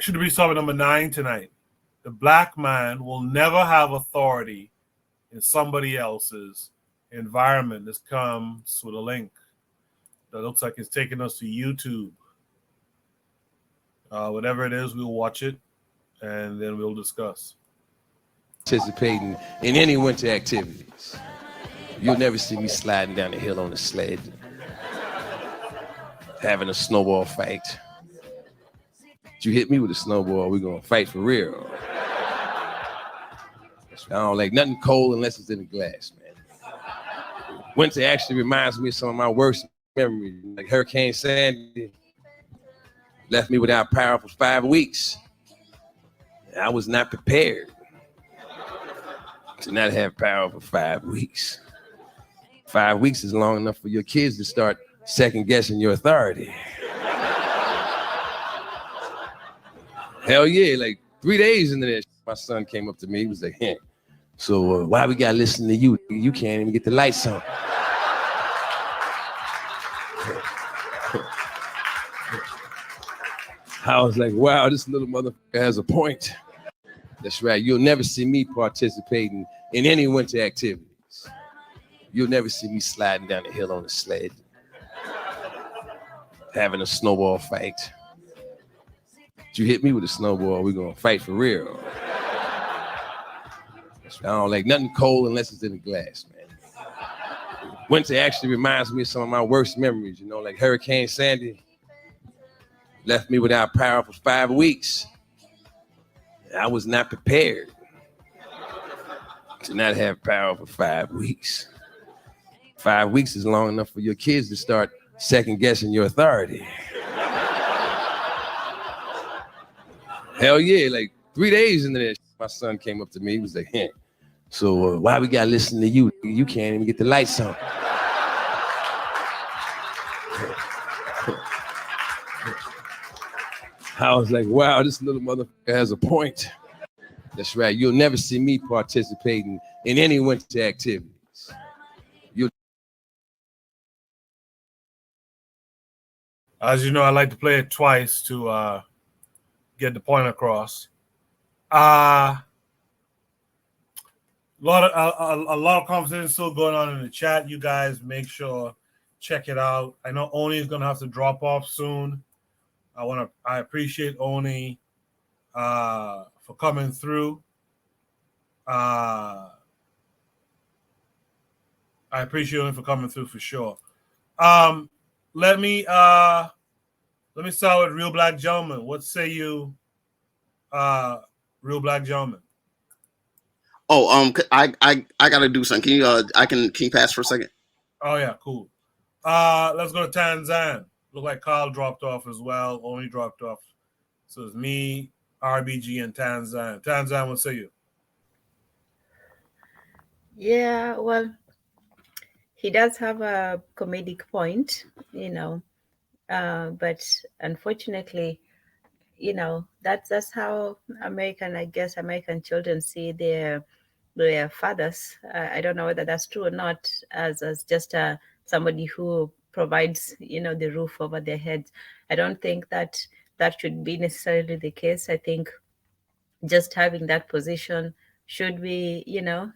Should be topic number 9 tonight. The black man will never have authority in somebody else's environment. This comes with a link that looks like it's taking us to YouTube. Whatever it is, we'll watch it and then we'll discuss. Participating in any winter activities. You'll never see me sliding down the hill on a sled, having a snowball fight. You hit me with a snowball, we're gonna fight for real. I don't like nothing cold unless it's in a glass, man. Winter actually reminds me of some of my worst memories. Like Hurricane Sandy left me without power for 5 weeks. I was not prepared to not have power for 5 weeks. 5 weeks is long enough for your kids to start second guessing your authority. Hell yeah, like 3 days into that, my son came up to me, he was like, hey, so why we gotta listen to you? You can't even get the lights on. I was like, wow, this little motherfucker has a point. That's right, you'll never see me participating in any winter activities. You'll never see me sliding down the hill on a sled, having a snowball fight. You hit me with a snowball, we're gonna fight for real. I don't like nothing cold unless it's in a glass, man. Winter actually reminds me of some of my worst memories, you know, like Hurricane Sandy left me without power for 5 weeks. I was not prepared to not have power for 5 weeks. 5 weeks is long enough for your kids to start second guessing your authority. Hell yeah, like 3 days into that, my son came up to me, he was like, hey, so why we gotta listen to you? You can't even get the lights on. I was like, wow, this little motherfucker has a point. That's right, you'll never see me participating in any winter activities. As you know, I like to play it twice to get the point across. A lot of conversation still going on in the chat. You guys make sure check it out. I know Oni is gonna have to drop off soon. I appreciate Oni for coming through. I appreciate Oni for coming through for sure. Let me start with Real Black Gentleman. What say you, Real Black Gentleman? Oh, I gotta do something. Can you pass for a second? Oh yeah, cool. Let's go to Tanzan. Look like Carl dropped off as well. Only dropped off. So it's me, RBG, and Tanzan. Tanzan, what say you? Yeah, well, he does have a comedic point, you know, but unfortunately, you know, that's how American children see their fathers. I don't know whether that's true or not, as just somebody who provides, you know, the roof over their heads. I don't think that should be necessarily the case. I think just having that position should be, you know,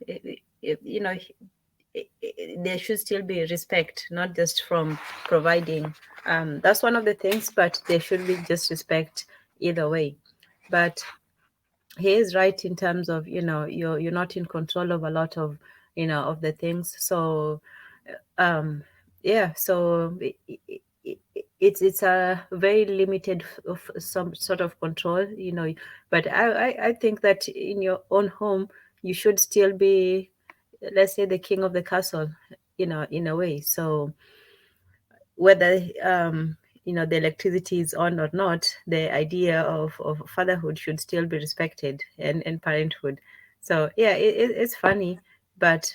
there should still be respect, not just from providing. That's one of the things, but there should be just respect either way. But he is right in terms of, you know, you're not in control of a lot of, you know, of the things. So yeah, so it's a very limited of some sort of control, you know. But I think that in your own home you should still be, let's say, the king of the castle, you know, in a way. So whether you know, the electricity is on or not, the idea of fatherhood should still be respected, and parenthood. So yeah, it's funny, but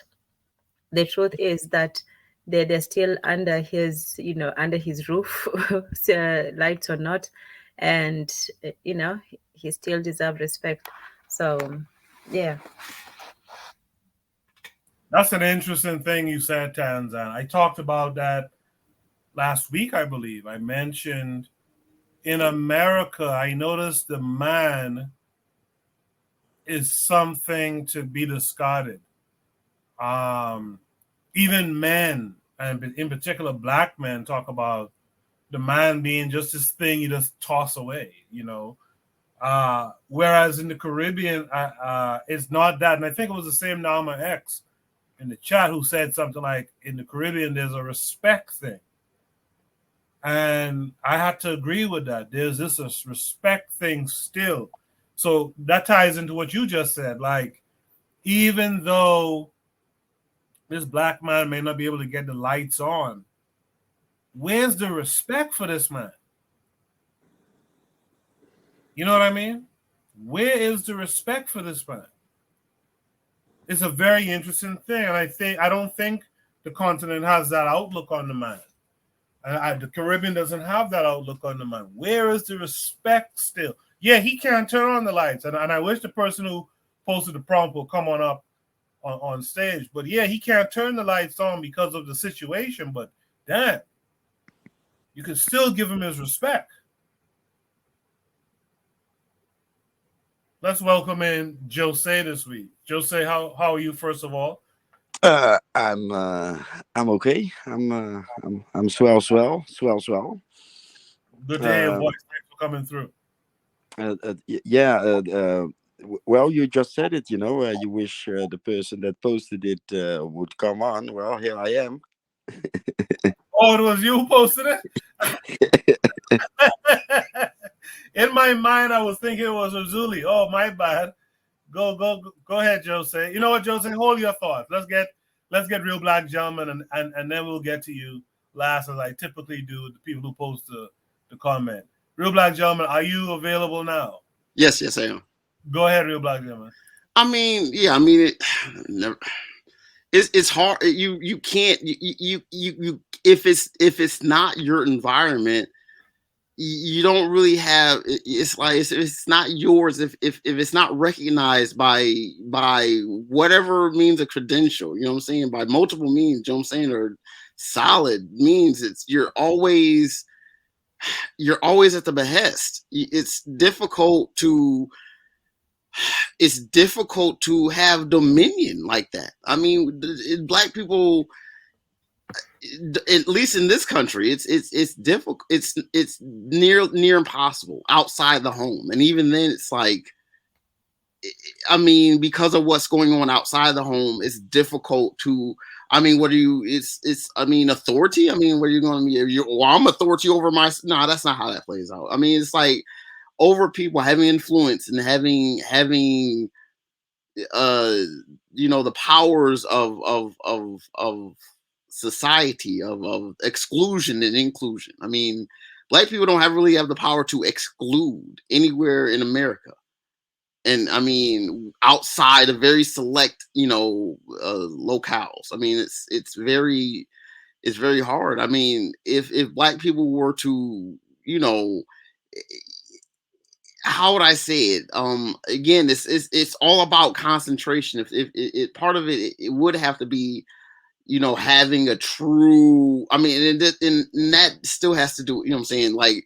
the truth is that they're still under his, you know, under his roof, lights or not, and you know, he still deserves respect. So yeah. That's an interesting thing you said, Tanzan. I talked about that last week, I believe. I mentioned in America, I noticed the man is something to be discarded. Even men, and in particular black men, talk about the man being just this thing you just toss away, you know. Whereas in the Caribbean, it's not that. And I think it was the same Nama X in the chat who said something like, in the Caribbean, there's a respect thing. And I had to agree with that. There's this respect thing still. So that ties into what you just said. Like, even though this black man may not be able to get the lights on, where's the respect for this man? You know what I mean? Where is the respect for this man? It's a very interesting thing. And I don't think the continent has that outlook on the man. The Caribbean doesn't have that outlook on the man. Where is the respect still? Yeah, he can't turn on the lights. And I wish the person who posted the prompt will come on up on stage. But yeah, he can't turn the lights on because of the situation. But damn, you can still give him his respect. Let's welcome in Jose this week. Jose, how are you, first of all? I'm okay. I'm swell. Good to hear your voice. Thanks for coming through. Well, you just said it. You know, you wish the person that posted it would come on. Well, here I am. Oh, it was you who posted it? In my mind, I was thinking it was Razuli. Oh, my bad. Go ahead, Jose. You know what, Jose? Hold your thoughts. Let's get Real Black Gentleman, and then we'll get to you last, as I typically do, the people who post the comment. Real Black Gentleman, are you available now? Yes, I am. Go ahead, Real Black Gentleman. I mean, yeah, it's hard. You can't if it's not your environment, you don't really have. It's like it's not yours if it's not recognized by whatever means a credential. You know what I'm saying? By multiple means. You know what I'm saying? Or solid means you're always at the behest. It's difficult to have dominion like that. I mean, black people, at least in this country, it's difficult. It's near impossible outside the home, and even then, it's like, I mean, because of what's going on outside the home, it's difficult to. I mean, what are you? I mean, authority. I mean, what are you going to be? I'm authority over my. No, that's not how that plays out. I mean, it's like over people having influence and having the powers of society, of exclusion and inclusion. I mean, black people don't really have the power to exclude anywhere in America. And I mean, outside of very select, locales. I mean, it's very hard. I mean, if black people were to, how would I say it? Again, it's all about concentration. If part of it would have to be, having a true. I mean, and that still has to do. You know what I'm saying? Like,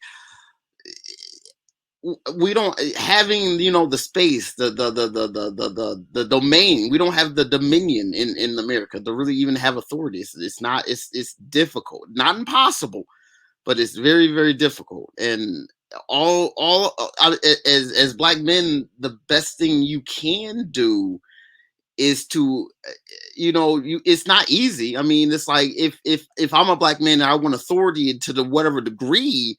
we don't having the space, the domain. We don't have the dominion in America to really even have authority. It's difficult, not impossible, but it's very, very difficult. And as black men, the best thing you can do is to, it's not easy. I mean, it's like if I'm a black man and I want authority to the whatever degree,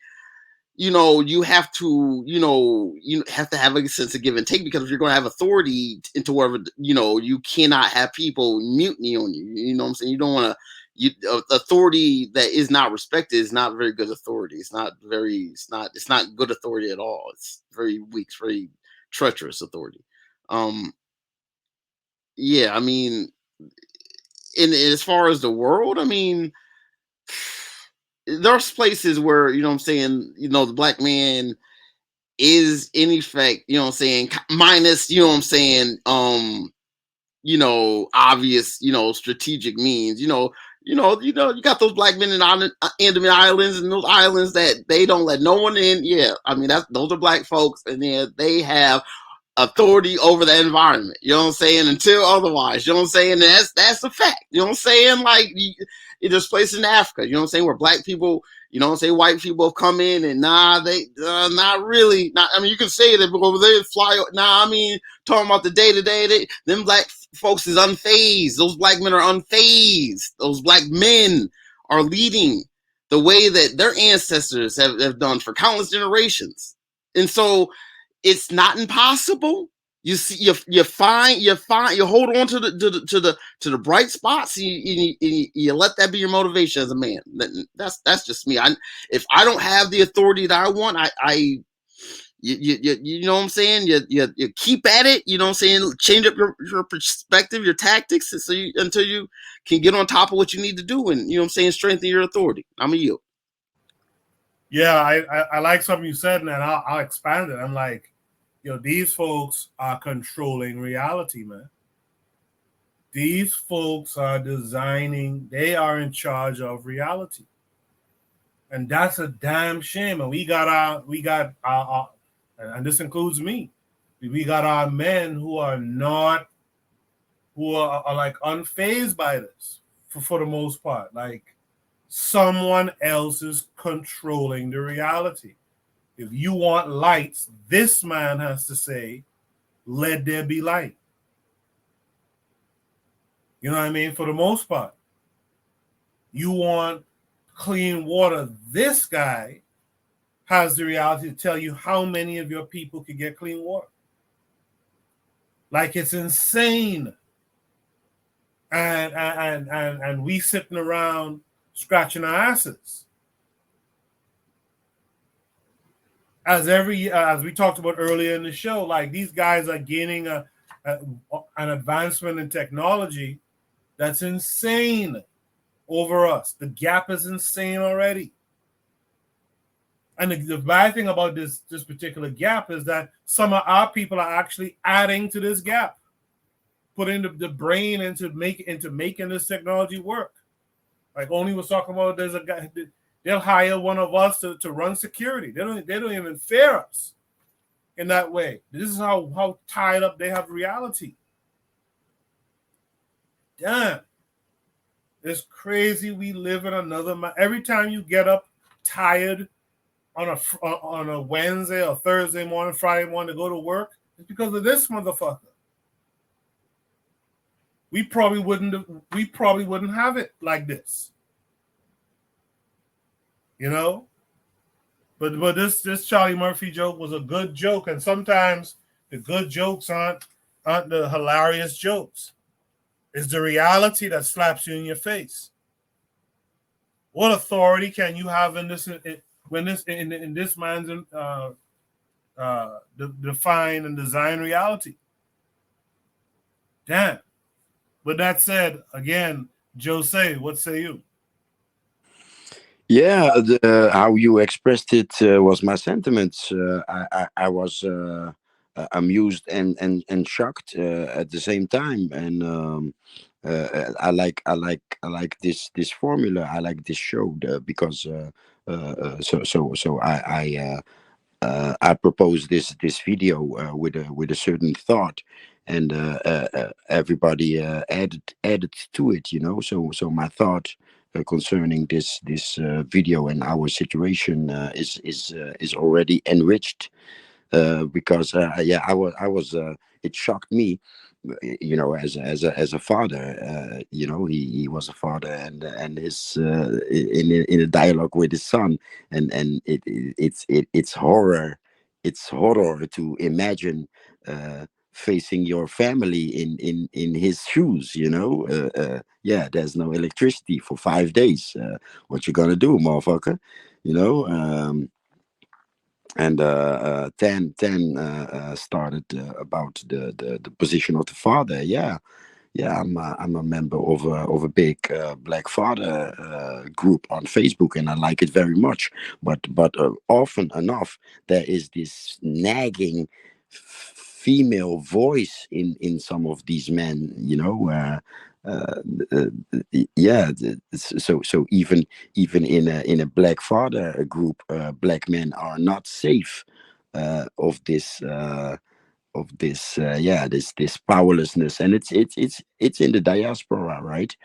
you have to, you have to have a sense of give and take, because if you're going to have authority into wherever, you cannot have people mutiny on you. You know what I'm saying? You don't want to, authority that is not respected is not very good authority. It's not good authority at all. It's very weak, it's very treacherous authority. Yeah, I mean, as far as the world, I mean, there's places where, what I'm saying, the black man is in effect, what I'm saying, minus, what I'm saying, obvious, strategic means, you got those black men in Andaman Islands and those islands that they don't let no one in. Yeah, I mean those are black folks, and then they have authority over the environment. You know what I'm saying? Until otherwise, you know what I'm saying? That's a fact. You know what I'm saying? Like there's places in Africa, you know what I'm saying, where black people, you know what I'm saying, white people have come in and they not really. Not, I mean, you can say that over there fly. Nah, I mean, talking about the day to day, them black folks is unfazed. Those black men are unfazed. Those black men are leading the way that their ancestors have done for countless generations. And so it's not impossible. You see, you hold on to the bright spots. You let that be your motivation as a man. That's just me. If I don't have the authority that I want, you know what I'm saying? You keep at it. You know what I'm saying? Change up your perspective, your tactics, so until you can get on top of what you need to do, and you know what I'm saying, strengthen your authority. I'm a yield. Yeah, I like something you said, and I'll expand it. I'm like, these folks are controlling reality, man. These folks are designing. They are in charge of reality, and that's a damn shame. And we got our and this includes me. We got our men who are like unfazed by this for the most part. Like someone else is controlling the reality. If you want lights, this man has to say, let there be light. You know what I mean? For the most part. You want clean water, this guy has the reality to tell you how many of your people can get clean water. Like, it's insane. And we sitting around scratching our asses. As we talked about earlier in the show, like, these guys are gaining an advancement in technology that's insane over us. The gap is insane already. And the bad thing about this particular gap is that some of our people are actually adding to this gap, putting the brain into making this technology work. Like Oni was talking about, there's a guy. They'll hire one of us to run security. They don't even fear us in that way. This is how tied up they have reality. Damn. It's crazy. We live in another. Every time you get up tired on a Wednesday or Thursday morning, Friday morning to go to work, it's because of this motherfucker. We probably wouldn't have it like this. You know? But this Charlie Murphy joke was a good joke, and sometimes the good jokes aren't the hilarious jokes. It's the reality that slaps you in your face. What authority can you have in this man's define and design reality? Damn. With that said, again, Jose, what say you? Yeah, how you expressed it was my sentiments. I was amused and shocked at the same time, and I like this formula. I like this show because I proposed this video with a certain thought, and everybody added to it. So my thought concerning this video and our situation is already enriched, because I was it shocked me, as a father. He was a father, and his in a dialogue with his son, and it's horror. It's horror to imagine facing your family in his shoes. There's no electricity for 5 days. What you gonna do, motherfucker? And 10 started about the position of the father. I'm a member of a big black father group on Facebook, and I like it very much. But often enough, there is this nagging female voice in some of these men. yeah. So even in a black father group, black men are not safe of this. Yeah, this powerlessness, and it's in the diaspora, right?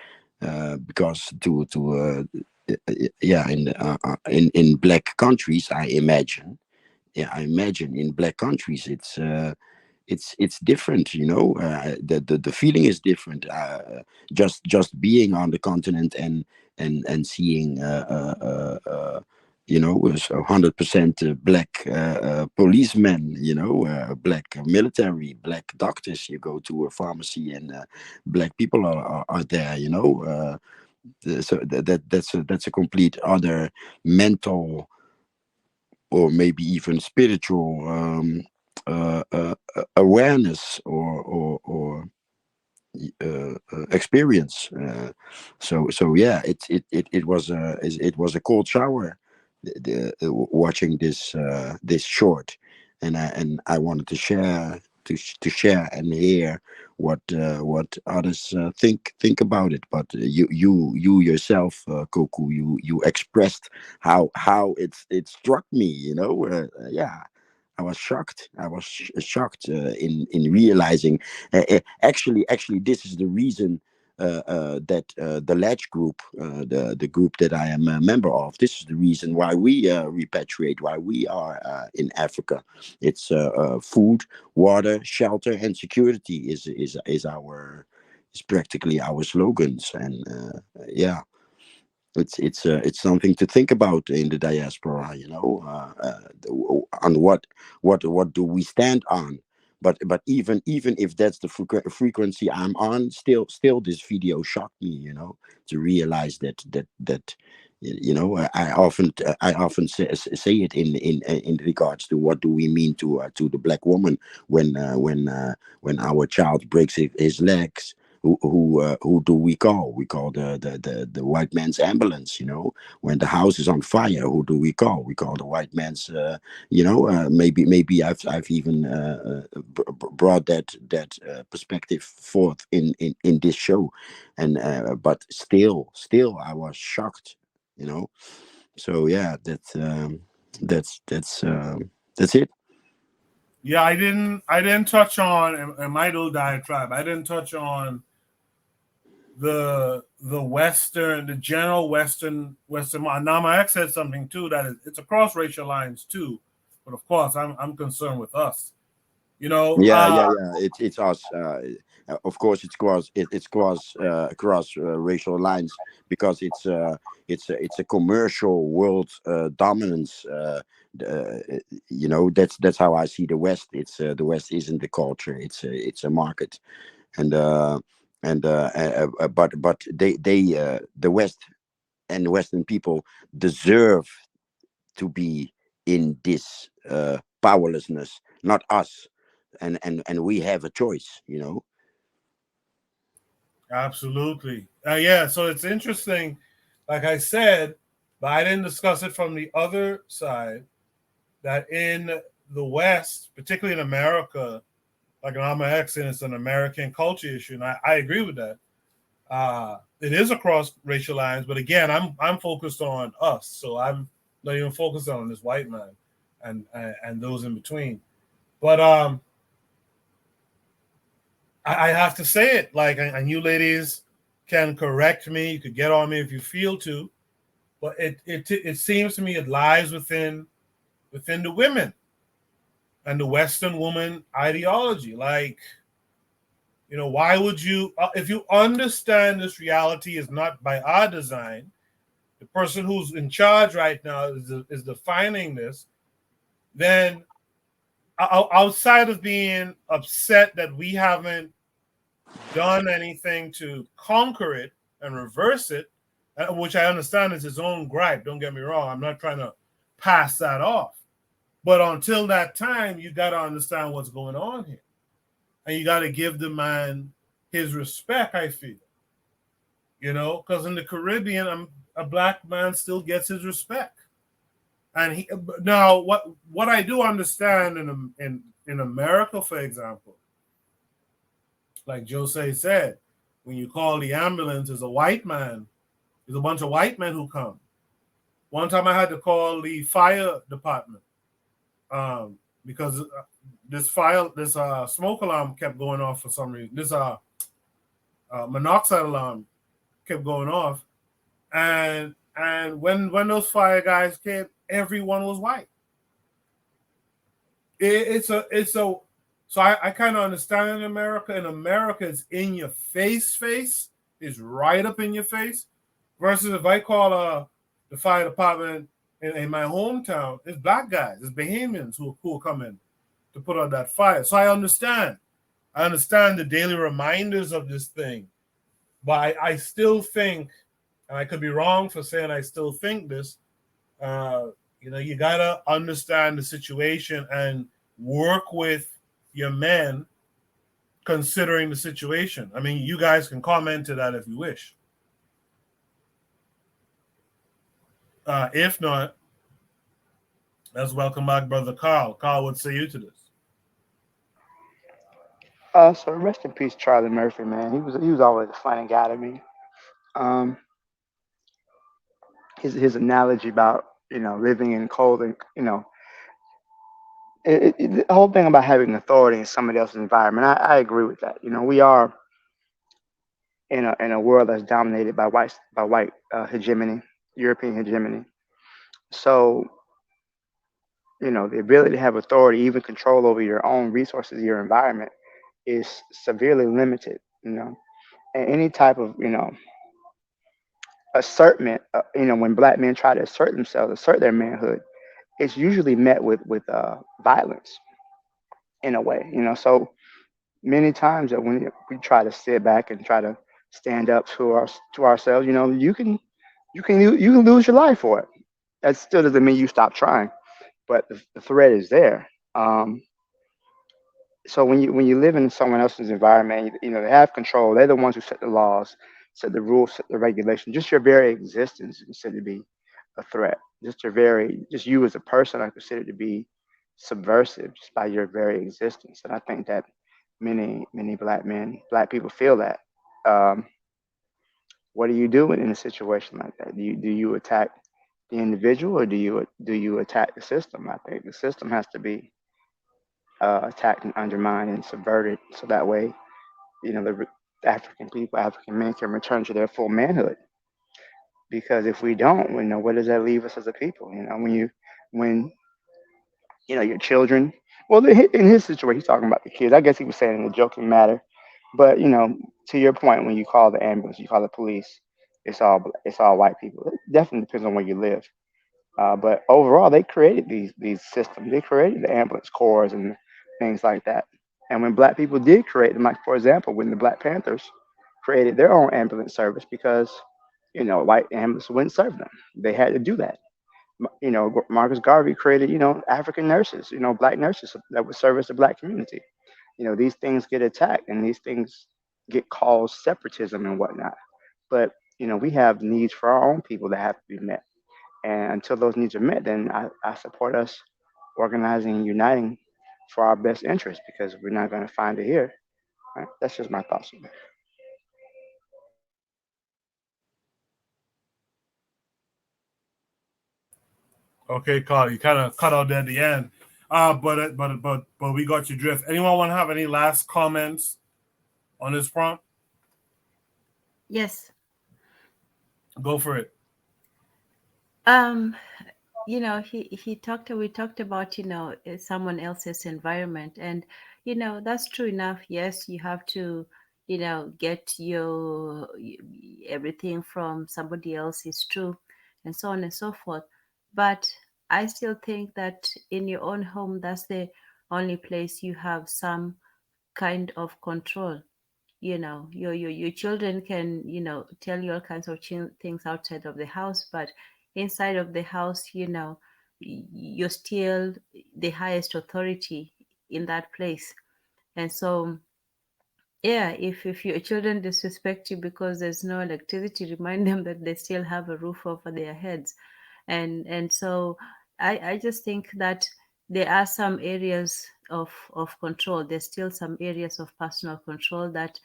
Because yeah, in black countries, I imagine, yeah, I imagine in black countries it's different, you know. The feeling is different. Just being on the continent and seeing you know, was 100% black policemen, you know, black military, black doctors. You go to a pharmacy and black people are there, you know. So that's a complete other mental or maybe even spiritual awareness or experience. So yeah, it was a cold shower, watching this short, and I wanted to share to share and hear what others think about it. But you yourself, Koku, you expressed how it struck me. You know, yeah. I was shocked. I was shocked in realizing. Actually, this is the reason that the Ledge Group, the group that I am a member of, this is the reason why we repatriate, why we are in Africa. It's food, water, shelter, and security is our is practically our slogans, and yeah, it's something to think about in the diaspora, you know, on what do we stand on. But even if that's the frequency I'm on, still this video shocked me, you know, to realize that you know, I often say it in regards to what do we mean to the black woman when our child breaks his legs. Who do we call? We call the white man's ambulance. You know, when the house is on fire, who do we call? We call the white man's. You know, maybe I've even brought that perspective forth in this show, and but still I was shocked. You know, so yeah, that's it. Yeah, I didn't touch on in my little diatribe. I didn't touch on the general Western. Now my ex said something too that it's across racial lines too, but of course I'm concerned with us. You know, Yeah. It's us. Of course, it's across racial lines because it's a commercial world dominance. You know, that's how I see the West. It's the West isn't the culture. It's a market, and but they the West and Western people deserve to be in this powerlessness, not us. And we have a choice, you know. absolutely. Yeah, so it's interesting, like I said, but I didn't discuss it from the other side. That in the West, particularly in America, like I'm an accent, it's an American culture issue, and I agree with that. It is across racial lines, but again, I'm focused on us, so I'm not even focused on this white man and those in between. But I have to say it, like, and you ladies can correct me. You could get on me if you feel to, but it seems to me it lies within the women and the Western woman ideology. Like, you know, why would you, if you understand this reality is not by our design, the person who's in charge right now is defining this, then outside of being upset that we haven't done anything to conquer it and reverse it, which I understand is his own gripe. Don't get me wrong. I'm not trying to pass that off. But until that time, you got to understand what's going on here. And you got to give the man his respect, I feel. You know, because in the Caribbean, a black man still gets his respect. And now, what I do understand in America, for example, like Jose said, when you call the ambulance, it's a white man. There's a bunch of white men who come. One time I had to call the fire department because this smoke alarm kept going off for some reason. This monoxide alarm kept going off, and when those fire guys came, everyone was white. So I kind of understand in America. In America, it's in your face, it's right up in your face. Versus if I call the fire department in my hometown, it's black guys, it's Bahamians who come in to put out that fire. So I understand the daily reminders of this thing, but I still think, and I could be wrong for saying I still think this, you gotta understand the situation and work with your men considering the situation. I mean, you guys can comment to that if you wish. If not, let's welcome back Brother Carl. Carl, what say you to this? So rest in peace, Charlie Murphy, man. He was always a funny guy to me. Um, his analogy about living in cold and the whole thing about having authority in somebody else's environment. I agree with that. We are in a world that's dominated by white hegemony, European hegemony. So the ability to have authority, even control over your own resources, your environment, is severely limited. And any type of assertment, when black men try to assert themselves, assert their manhood, it's usually met with violence in a way. So many times that when we try to sit back and try to stand up to ourselves, you can lose your life for it. That still doesn't mean you stop trying, but the threat is there. So when you live in someone else's environment, they have control. They're the ones who set the laws, set the rules, set the regulations. Just your very existence is considered to be a threat. Just you as a person are considered to be subversive just by your very existence. And I think that many black people feel that. Um, what do you do in a situation like that? Do you attack the individual, or do you attack the system? I think the system has to be attacked and undermined and subverted, so that way, the African men can return to their full manhood. Because if we don't, where does that leave us as a people? When your children. Well, in his situation, he's talking about the kids. I guess he was saying in a joking matter, but to your point, when you call the ambulance, you call the police, it's all white people. It definitely depends on where you live. But overall, they created these systems. They created the ambulance corps and things like that. And when black people did create them, like for example, when the Black Panthers created their own ambulance service, because white ambulance wouldn't serve them, they had to do that. Marcus Garvey created African nurses, black nurses that would service the black community. These things get attacked, and these things get called separatism and whatnot. But we have needs for our own people that have to be met. And until those needs are met, then I support us organizing and uniting for our best interest, because we're not going to find it here. Right? That's just my thoughts on it. Okay, Carl, you kind of cut out there at the end. But we got your drift. Anyone want to have any last comments on this front? Yes. Go for it. He talked we talked about someone else's environment, and that's true enough. Yes, you have to get your everything from somebody else is true, and so on and so forth. But I still think that in your own home, that's the only place you have some kind of control. Your children can tell you all kinds of things outside of the house, but inside of the house, you're still the highest authority in that place. And so, yeah, if your children disrespect you because there's no electricity, remind them that they still have a roof over their heads. And so I just think that there are some areas of control. There's still some areas of personal control that's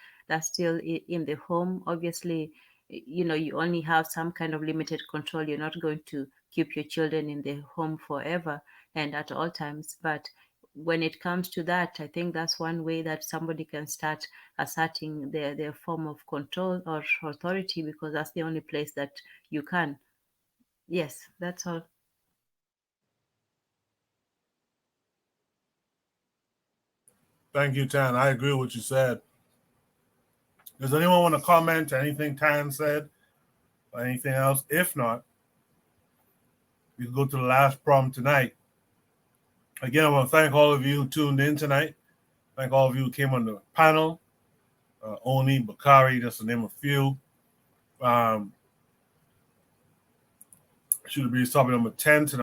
still in the home. Obviously, you only have some kind of limited control. You're not going to keep your children in the home forever and at all times. But when it comes to that, I think that's one way that somebody can start asserting their form of control or authority, because that's the only place that you can. Yes, that's all. Thank you, Tan. I agree with what you said. Does anyone want to comment anything Tan said or anything else? If not, we can go to the last problem tonight. Again, I want to thank all of you who tuned in tonight. Thank all of you who came on the panel. Oni, Bakari, just to name a few. Should be topic number 10 tonight.